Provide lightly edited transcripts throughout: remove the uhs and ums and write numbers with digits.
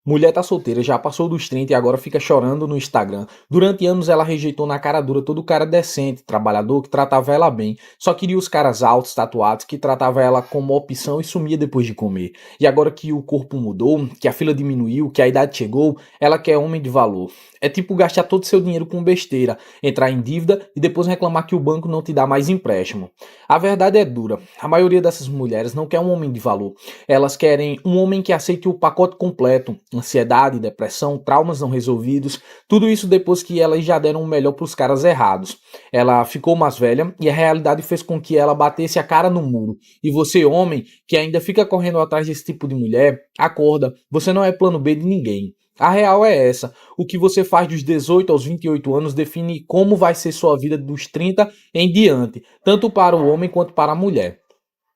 Mulher tá solteira, já passou dos 30 e agora fica chorando no Instagram. Durante anos ela rejeitou na cara dura todo cara decente, trabalhador, que tratava ela bem. Só queria os caras altos, tatuados, que tratava ela como opção e sumia depois de comer. E agora que o corpo mudou, que a fila diminuiu, que a idade chegou, ela quer homem de valor. É tipo gastar todo o seu dinheiro com besteira, entrar em dívida e depois reclamar que o banco não te dá mais empréstimo. A verdade é dura. A maioria dessas mulheres não quer um homem de valor. Elas querem um homem que aceite o pacote completo: ansiedade, depressão, traumas não resolvidos, tudo isso depois que elas já deram o melhor para os caras errados. Ela ficou mais velha e a realidade fez com que ela batesse a cara no muro. E você, homem, que ainda fica correndo atrás desse tipo de mulher, acorda, você não é plano B de ninguém. A real é essa: o que você faz dos 18 aos 28 anos define como vai ser sua vida dos 30 em diante, tanto para o homem quanto para a mulher.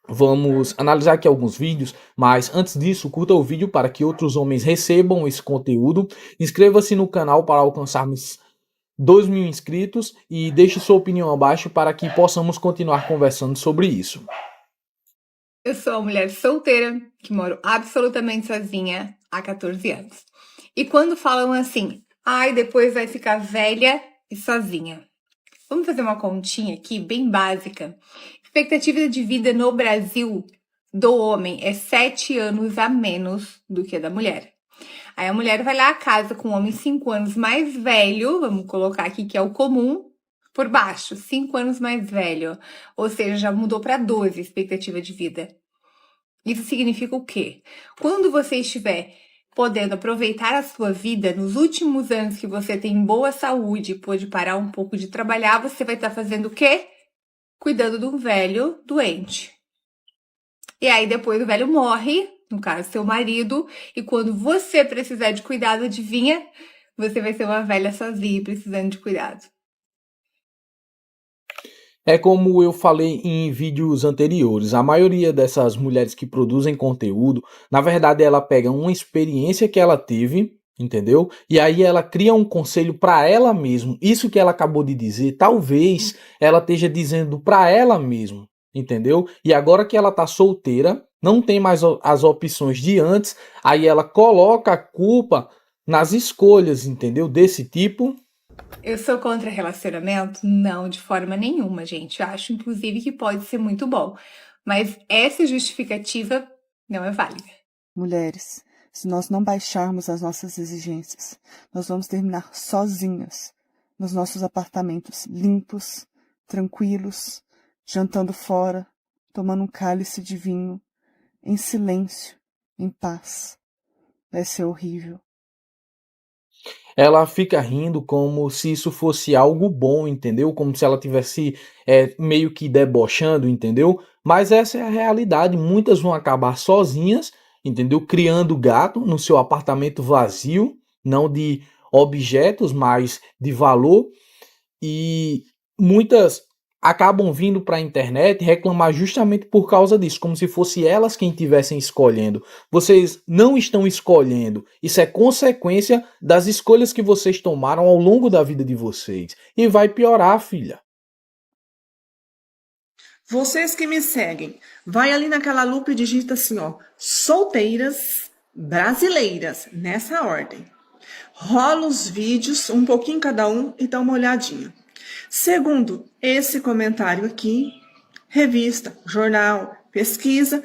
Vamos analisar aqui alguns vídeos, mas antes disso, curta o vídeo para que outros homens recebam esse conteúdo. Inscreva-se no canal para alcançarmos 2.000 inscritos e deixe sua opinião abaixo para que possamos continuar conversando sobre isso. Eu sou uma mulher solteira que moro absolutamente sozinha há 14 anos. E quando falam assim, ai, depois vai ficar velha e sozinha. Vamos fazer uma continha aqui bem básica. Expectativa de vida no Brasil do homem é 7 anos a menos do que a da mulher. Aí a mulher vai lá a casa com um homem 5 anos mais velho, vamos colocar aqui que é o comum, por baixo, 5 anos mais velho. Ou seja, já mudou para 12 a expectativa de vida. Isso significa o quê? Quando você estiver podendo aproveitar a sua vida nos últimos anos que você tem boa saúde e pôde parar um pouco de trabalhar, você vai estar fazendo o quê? Cuidando de um velho doente. E aí depois o velho morre, no caso seu marido, e quando você precisar de cuidado, adivinha? Você vai ser uma velha sozinha precisando de cuidado. É como eu falei em vídeos anteriores, a maioria dessas mulheres que produzem conteúdo, na verdade ela pega uma experiência que ela teve, entendeu? E aí ela cria um conselho para ela mesma. Isso que ela acabou de dizer, talvez ela esteja dizendo para ela mesma, entendeu? E agora que ela tá solteira, não tem mais as opções de antes, aí ela coloca a culpa nas escolhas, entendeu? Desse tipo. Eu sou contra relacionamento? Não, de forma nenhuma, gente. Eu acho, inclusive, que pode ser muito bom. Mas essa justificativa não é válida. Mulheres, se nós não baixarmos as nossas exigências, nós vamos terminar sozinhas nos nossos apartamentos limpos, tranquilos, jantando fora, tomando um cálice de vinho, em silêncio, em paz. Vai ser horrível. Ela fica rindo como se isso fosse algo bom, entendeu? Como se ela tivesse meio que debochando, entendeu? Mas essa é a realidade. Muitas vão acabar sozinhas, entendeu? Criando gato no seu apartamento vazio, não de objetos, mas de valor. E muitas acabam vindo para a internet reclamar justamente por causa disso, como se fosse elas quem estivessem escolhendo. Vocês não estão escolhendo. Isso é consequência das escolhas que vocês tomaram ao longo da vida de vocês. E vai piorar, filha. Vocês que me seguem, vai ali naquela lupa e digita assim, ó, solteiras brasileiras, nessa ordem. Rola os vídeos, um pouquinho cada um, e dá uma olhadinha. Segundo esse comentário aqui, revista, jornal, pesquisa,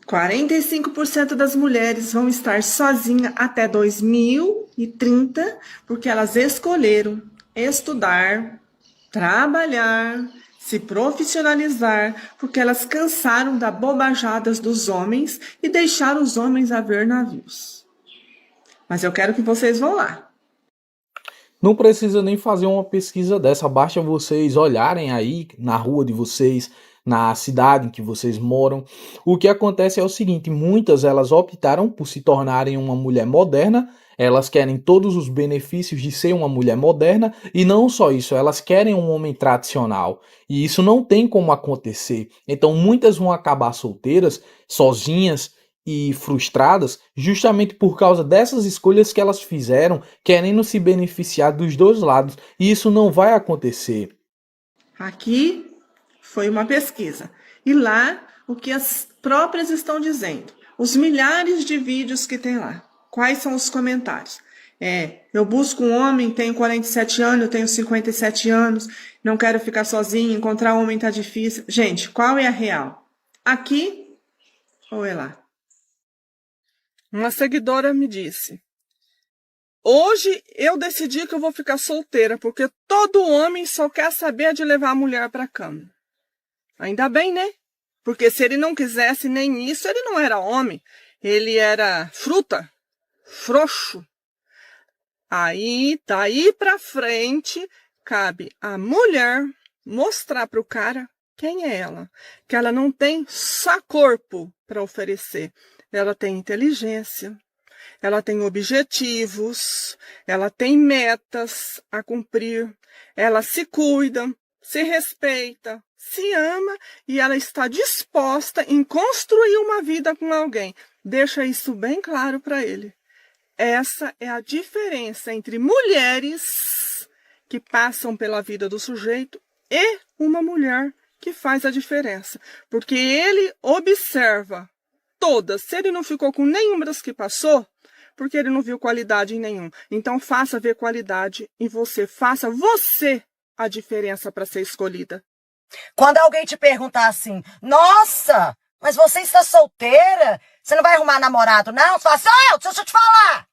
45% das mulheres vão estar sozinhas até 2030, porque elas escolheram estudar, trabalhar, se profissionalizar, porque elas cansaram das bobajadas dos homens e deixaram os homens a ver navios. Mas eu quero que vocês vão lá. Não precisa nem fazer uma pesquisa dessa, basta vocês olharem aí na rua de vocês, na cidade em que vocês moram. O que acontece é o seguinte: muitas elas optaram por se tornarem uma mulher moderna, elas querem todos os benefícios de ser uma mulher moderna e não só isso, elas querem um homem tradicional. E isso não tem como acontecer. Então muitas vão acabar solteiras, sozinhas e frustradas justamente por causa dessas escolhas que elas fizeram, querendo se beneficiar dos dois lados. E isso não vai acontecer. Aqui foi uma pesquisa. E lá, o que as próprias estão dizendo. Os milhares de vídeos que tem lá. Quais são os comentários? Eu busco um homem, tenho 47 anos, eu tenho 57 anos, não quero ficar sozinha, encontrar um homem tá difícil. Gente, qual é a real? Aqui ou é lá? Uma seguidora me disse: hoje eu decidi que eu vou ficar solteira, porque todo homem só quer saber de levar a mulher para a cama. Ainda bem, né? Porque se ele não quisesse nem isso, ele não era homem. Ele era fruta, frouxo. Aí, daí pra frente, cabe a mulher mostrar pro cara quem é ela. Que ela não tem só corpo para oferecer. Ela tem inteligência, ela tem objetivos, ela tem metas a cumprir, ela se cuida, se respeita, se ama e ela está disposta em construir uma vida com alguém. Deixa isso bem claro para ele. Essa é a diferença entre mulheres que passam pela vida do sujeito e uma mulher que faz a diferença. Porque ele observa todas. Se ele não ficou com nenhuma das que passou, porque ele não viu qualidade em nenhum. Então faça ver qualidade em você. Faça você a diferença para ser escolhida. Quando alguém te perguntar assim, nossa, mas você está solteira? Você não vai arrumar namorado, não? Você fala assim, deixa eu te falar.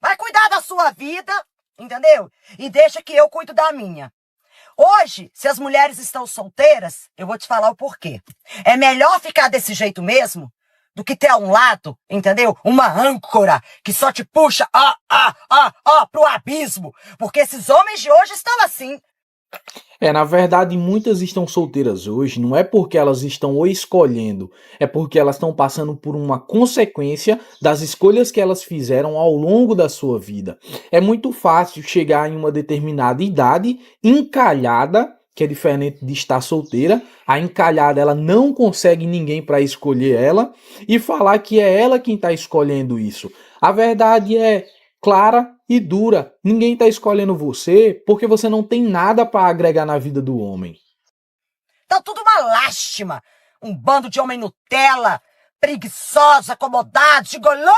Vai cuidar da sua vida, entendeu? E deixa que eu cuido da minha. Hoje, se as mulheres estão solteiras, eu vou te falar o porquê. É melhor ficar desse jeito mesmo do que ter a um lado, entendeu? Uma âncora que só te puxa, pro abismo. Porque esses homens de hoje estão assim. Na verdade, muitas estão solteiras hoje, não é porque elas estão o escolhendo, é porque elas estão passando por uma consequência das escolhas que elas fizeram ao longo da sua vida. É muito fácil chegar em uma determinada idade encalhada, que é diferente de estar solteira. A encalhada, ela não consegue ninguém para escolher ela e falar que é ela quem está escolhendo isso. A verdade é clara e dura. Ninguém está escolhendo você porque você não tem nada para agregar na vida do homem. Então tudo uma lástima. Um bando de homem Nutella, preguiçoso, acomodado, gigolô,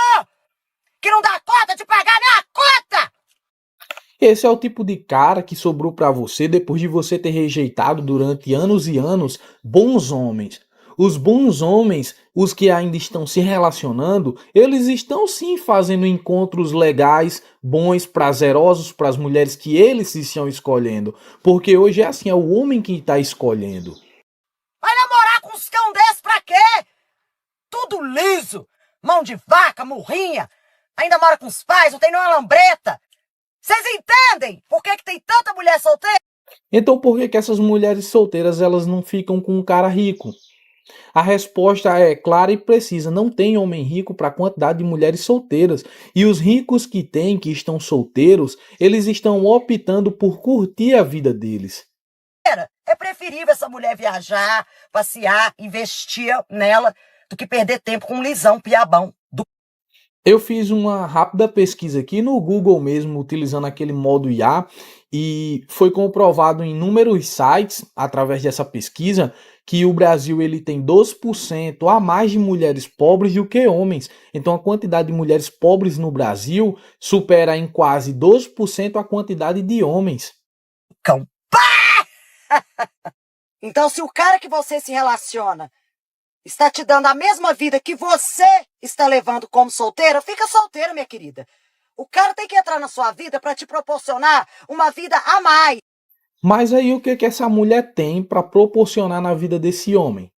que não dá conta de pagar nem a conta. Esse é o tipo de cara que sobrou para você depois de você ter rejeitado durante anos e anos bons homens. Os bons homens, os que ainda estão se relacionando, eles estão sim fazendo encontros legais, bons, prazerosos para as mulheres que eles estão escolhendo. Porque hoje é assim, é o homem que está escolhendo. Vai namorar com uns cão desse pra quê? Tudo liso, mão de vaca, murrinha. Ainda mora com os pais, não tem nenhuma lambreta. Vocês entendem por que tem tanta mulher solteira? Então por que essas mulheres solteiras elas não ficam com um cara rico? A resposta é clara e precisa. Não tem homem rico para a quantidade de mulheres solteiras. E os ricos que tem, que estão solteiros, eles estão optando por curtir a vida deles. É preferível essa mulher viajar, passear, investir nela, do que perder tempo com um lisão, piabão. Eu fiz uma rápida pesquisa aqui no Google mesmo, utilizando aquele modo IA, e foi comprovado em inúmeros sites, através dessa pesquisa, que o Brasil ele tem 12% a mais de mulheres pobres do que homens. Então a quantidade de mulheres pobres no Brasil supera em quase 12% a quantidade de homens. Cão. Então se o cara que você se relaciona está te dando a mesma vida que você está levando como solteira, fica solteira, minha querida. O cara tem que entrar na sua vida para te proporcionar uma vida a mais. Mas aí o que essa mulher tem para proporcionar na vida desse homem?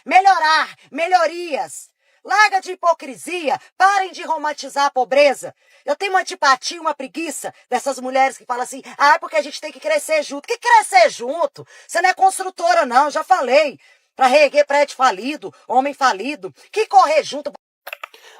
Melhorar, melhorias. Larga de hipocrisia, parem de romantizar a pobreza. Eu tenho uma antipatia, uma preguiça dessas mulheres que falam assim, porque a gente tem que crescer junto. Que crescer junto? Você não é construtora não, já falei. Para reerguer prédio falido, homem falido. Que correr junto?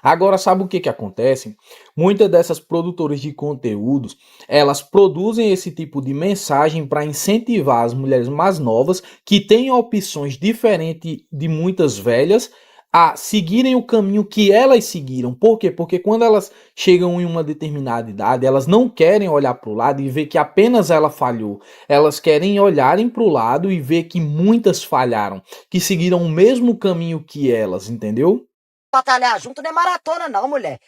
Agora, sabe o que acontece? Muitas dessas produtoras de conteúdos, elas produzem esse tipo de mensagem para incentivar as mulheres mais novas, que têm opções diferentes de muitas velhas, a seguirem o caminho que elas seguiram. Por quê? Porque quando elas chegam em uma determinada idade, elas não querem olhar para o lado e ver que apenas ela falhou. Elas querem olharem para o lado e ver que muitas falharam, que seguiram o mesmo caminho que elas, entendeu? Batalhar junto não é maratona não, mulher.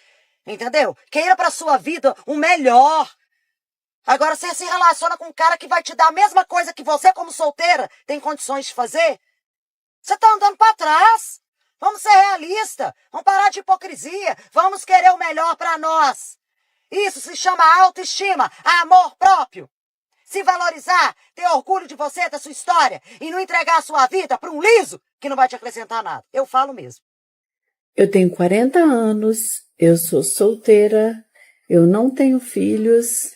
Entendeu? Queira pra sua vida o melhor. Agora você se relaciona com um cara que vai te dar a mesma coisa que você, como solteira, tem condições de fazer? Você tá andando pra trás. Vamos ser realistas. Vamos parar de hipocrisia. Vamos querer o melhor pra nós. Isso se chama autoestima, amor próprio. Se valorizar, ter orgulho de você, da sua história e não entregar a sua vida pra um liso que não vai te acrescentar nada. Eu falo mesmo. Eu tenho 40 anos, eu sou solteira, eu não tenho filhos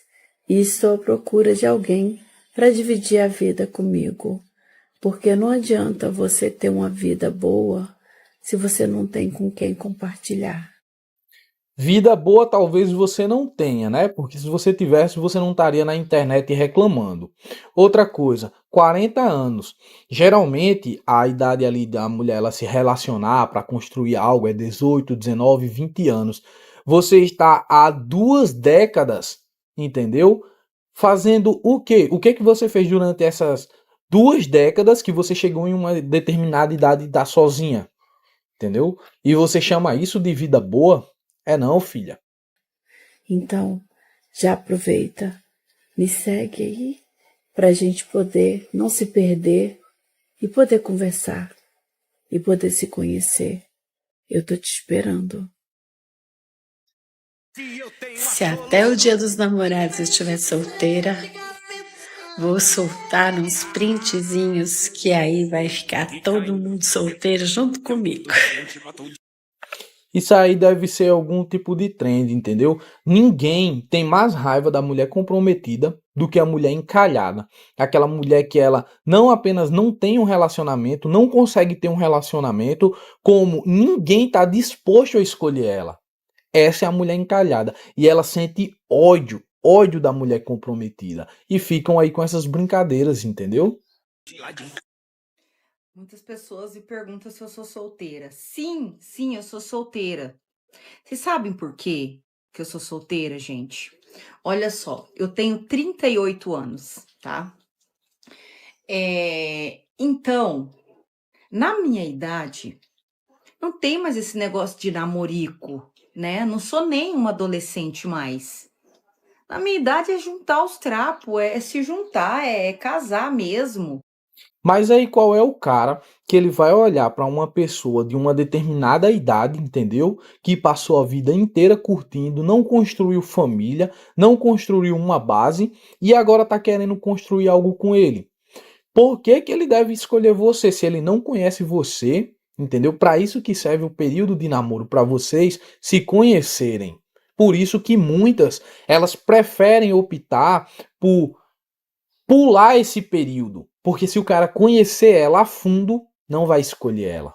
e estou à procura de alguém para dividir a vida comigo. Porque não adianta você ter uma vida boa se você não tem com quem compartilhar. Vida boa talvez você não tenha, né? Porque se você tivesse, você não estaria na internet reclamando. Outra coisa, 40 anos. Geralmente, a idade ali da mulher ela se relacionar para construir algo é 18, 19, 20 anos. Você está há 2 décadas, entendeu? Fazendo o quê? O que que você fez durante essas 2 décadas que você chegou em uma determinada idade e está sozinha? Entendeu? E você chama isso de vida boa? É não, filha. Então, já aproveita, me segue aí para a gente poder não se perder e poder conversar e poder se conhecer. Eu tô te esperando. Se até o dia dos namorados eu estiver solteira, vou soltar uns printzinhos que aí vai ficar todo mundo solteiro junto comigo. Isso aí deve ser algum tipo de trend, entendeu? Ninguém tem mais raiva da mulher comprometida do que a mulher encalhada. Aquela mulher que ela não apenas não tem um relacionamento, não consegue ter um relacionamento, como ninguém está disposto a escolher ela. Essa é a mulher encalhada. E ela sente ódio, ódio da mulher comprometida. E ficam aí com essas brincadeiras, entendeu? Muitas pessoas me perguntam se eu sou solteira. Sim, sim, eu sou solteira. Vocês sabem por quê que eu sou solteira, gente? Olha só, eu tenho 38 anos, tá? Então, na minha idade, não tem mais esse negócio de namorico, né? Não sou nem uma adolescente mais. Na minha idade é juntar os trapos, é se juntar, é casar mesmo. Mas aí qual é o cara que ele vai olhar para uma pessoa de uma determinada idade, entendeu? Que passou a vida inteira curtindo, não construiu família, não construiu uma base e agora tá querendo construir algo com ele. Por que que ele deve escolher você se ele não conhece você, entendeu? Para isso que serve o período de namoro, para vocês se conhecerem. Por isso que muitas elas preferem optar por pular esse período, porque se o cara conhecer ela a fundo, não vai escolher ela.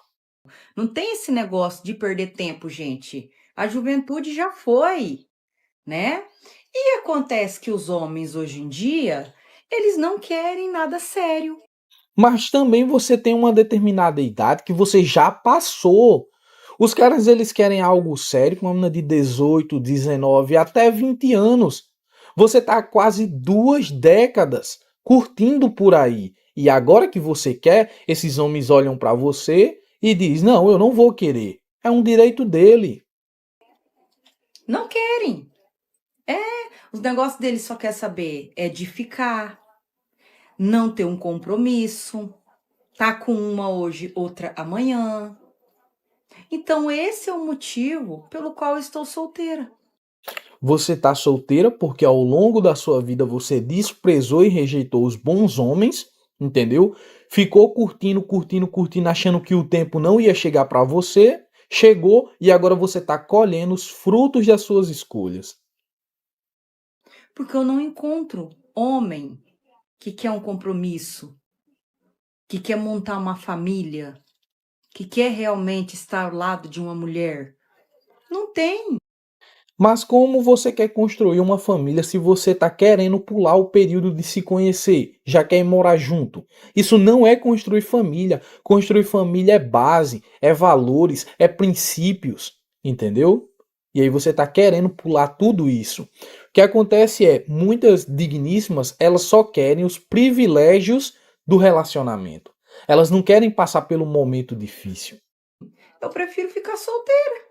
Não tem esse negócio de perder tempo, gente. A juventude já foi, né? E acontece que os homens hoje em dia, eles não querem nada sério. Mas também você tem uma determinada idade que você já passou. Os caras eles querem algo sério com uma menina de 18, 19, até 20 anos. Você tá há quase 2 décadas curtindo por aí. E agora que você quer, esses homens olham pra você e diz: "Não, eu não vou querer. É um direito dele". Não querem. Os negócios deles só quer saber é de ficar, não ter um compromisso, tá com uma hoje, outra amanhã. Então esse é o motivo pelo qual eu estou solteira. Você tá solteira porque ao longo da sua vida você desprezou e rejeitou os bons homens, entendeu? Ficou curtindo, curtindo, curtindo, achando que o tempo não ia chegar pra você. Chegou e agora você tá colhendo os frutos das suas escolhas. Porque eu não encontro homem que quer um compromisso, que quer montar uma família, que quer realmente estar ao lado de uma mulher. Não tem. Mas como você quer construir uma família se você está querendo pular o período de se conhecer, já quer morar junto? Isso não é construir família. Construir família é base, é valores, é princípios, entendeu? E aí você está querendo pular tudo isso. O que acontece é, muitas digníssimas, elas só querem os privilégios do relacionamento. Elas não querem passar pelo momento difícil. Eu prefiro ficar solteira.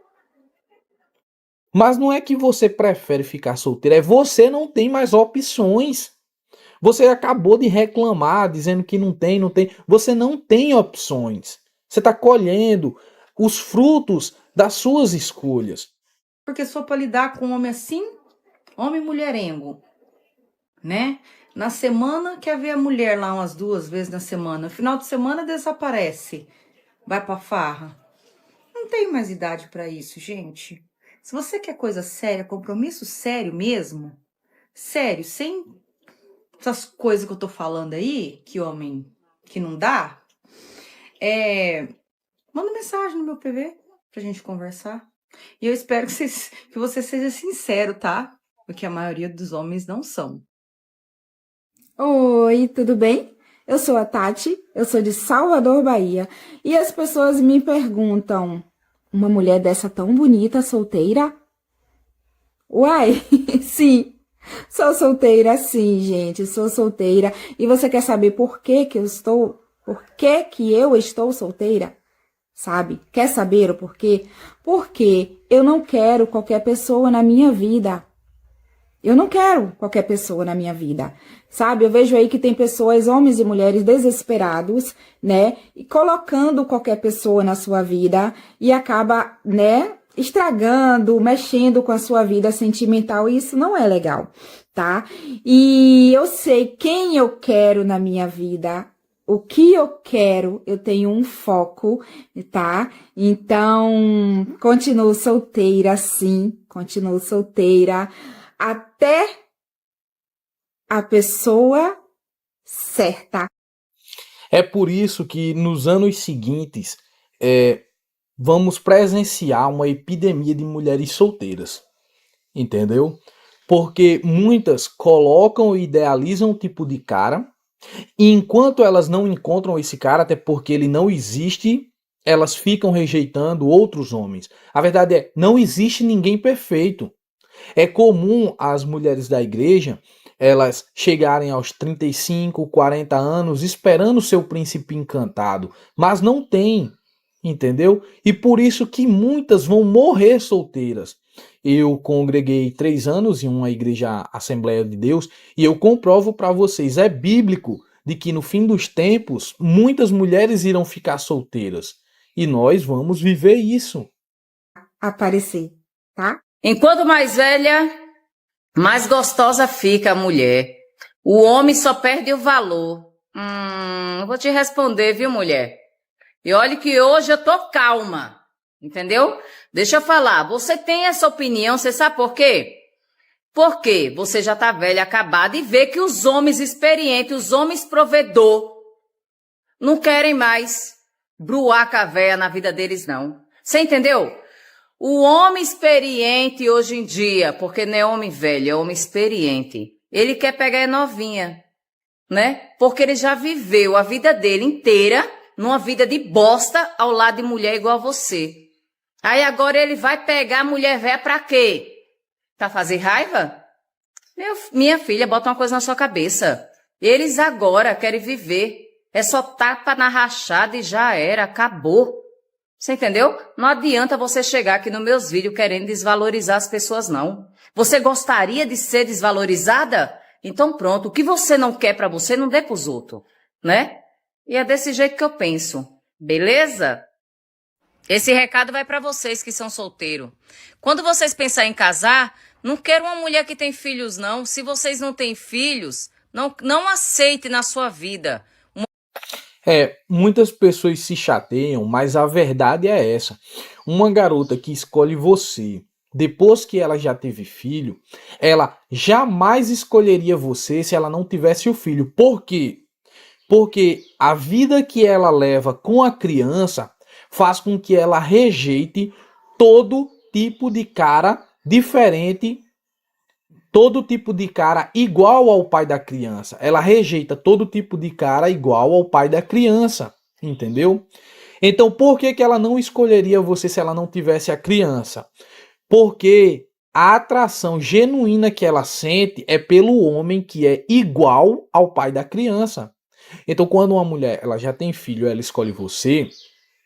Mas não é que você prefere ficar solteiro, é você não tem mais opções. Você acabou de reclamar, dizendo que não tem, não tem. Você não tem opções. Você está colhendo os frutos das suas escolhas. Porque só para lidar com um homem assim, homem mulherengo, né? Na semana quer ver a mulher lá umas 2 vezes na semana. No final de semana desaparece. Vai pra farra. Não tem mais idade para isso, gente. Se você quer coisa séria, compromisso sério mesmo, sério, sem essas coisas que eu tô falando aí, que homem que não dá, manda mensagem no meu PV pra gente conversar. E eu espero que você seja sincero, tá? Porque a maioria dos homens não são. Oi, tudo bem? Eu sou a Tati, eu sou de Salvador, Bahia, e as pessoas me perguntam: uma mulher dessa tão bonita, solteira? Uai, sim, sou solteira, sim, gente, sou solteira. E você quer saber por que que eu estou solteira? Sabe? Quer saber o porquê? Porque eu não quero qualquer pessoa na minha vida. Eu não quero qualquer pessoa na minha vida, sabe? Eu vejo aí que tem pessoas, homens e mulheres desesperados, né? E colocando qualquer pessoa na sua vida e acaba, né? Estragando, mexendo com a sua vida sentimental. E isso não é legal, tá? E eu sei quem eu quero na minha vida. O que eu quero, eu tenho um foco, tá? Então, continuo solteira, sim, continuo solteira, até a pessoa certa. É por isso que nos anos seguintes vamos presenciar uma epidemia de mulheres solteiras, entendeu? Porque muitas colocam e idealizam um tipo de cara, e enquanto elas não encontram esse cara, até porque ele não existe, elas ficam rejeitando outros homens. A verdade é, não existe ninguém perfeito. É comum as mulheres da igreja, elas chegarem aos 35, 40 anos esperando seu príncipe encantado, mas não tem, entendeu? E por isso que muitas vão morrer solteiras. Eu congreguei 3 anos em uma igreja Assembleia de Deus e eu comprovo para vocês, é bíblico, de que no fim dos tempos muitas mulheres irão ficar solteiras. E nós vamos viver isso. Aparecer, tá? Enquanto mais velha, mais gostosa fica a mulher. O homem só perde o valor. Eu vou te responder, viu, mulher? E olhe que hoje eu tô calma, entendeu? Deixa eu falar, você tem essa opinião, você sabe por quê? Porque você já tá velha, acabada, e vê que os homens experientes, os homens provedor, não querem mais bruaca a véia na vida deles, não. Você entendeu? O homem experiente hoje em dia, porque não é homem velho, é homem experiente, ele quer pegar a novinha, né? Porque ele já viveu a vida dele inteira numa vida de bosta ao lado de mulher igual a você. Aí agora ele vai pegar a mulher velha pra quê? Pra fazer raiva? Minha filha, bota uma coisa na sua cabeça. Eles agora querem viver. É só tapa na rachada e já era, acabou. Você entendeu? Não adianta você chegar aqui nos meus vídeos querendo desvalorizar as pessoas, não. Você gostaria de ser desvalorizada? Então pronto, o que você não quer pra você, não dê pros outros, né? E é desse jeito que eu penso, beleza? Esse recado vai pra vocês que são solteiros. Quando vocês pensarem em casar, não quero uma mulher que tem filhos, não. Se vocês não têm filhos, não aceite na sua vida. Muitas pessoas se chateiam, mas a verdade é essa. Uma garota que escolhe você, depois que ela já teve filho, ela jamais escolheria você se ela não tivesse o filho. Por quê? Porque a vida que ela leva com a criança faz com que ela rejeite todo tipo de cara diferente, todo tipo de cara igual ao pai da criança. Ela rejeita todo tipo de cara igual ao pai da criança, entendeu? Então, por que que ela não escolheria você se ela não tivesse a criança? Porque a atração genuína que ela sente é pelo homem que é igual ao pai da criança. Então, quando uma mulher ela já tem filho, ela escolhe você,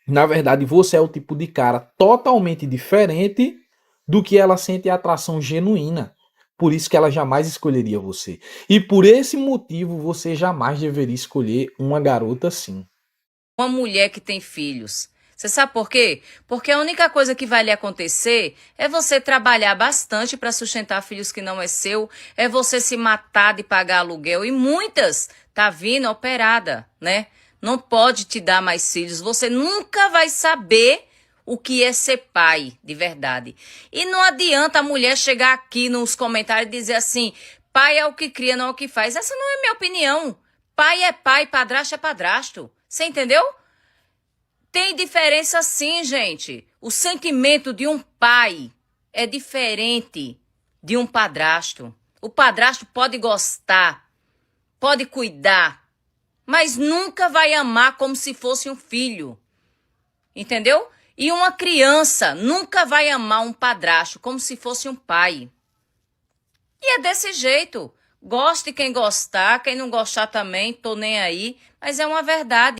na verdade, você é o tipo de cara totalmente diferente do que ela sente a atração genuína. Por isso que ela jamais escolheria você. E por esse motivo, você jamais deveria escolher uma garota assim. Uma mulher que tem filhos. Você sabe por quê? Porque a única coisa que vai lhe acontecer é você trabalhar bastante para sustentar filhos que não é seu, é você se matar de pagar aluguel e muitas tá vindo operada, né? Não pode te dar mais filhos, você nunca vai saber o que é ser pai, de verdade. E não adianta a mulher chegar aqui nos comentários e dizer assim, pai é o que cria, não é o que faz. Essa não é minha opinião. Pai é pai, padrasto é padrasto. Você entendeu? Tem diferença sim, gente. O sentimento de um pai é diferente de um padrasto. O padrasto pode gostar, pode cuidar, mas nunca vai amar como se fosse um filho. Entendeu? E uma criança nunca vai amar um padrasto como se fosse um pai. E é desse jeito. Goste quem gostar, quem não gostar também, tô nem aí. Mas é uma verdade.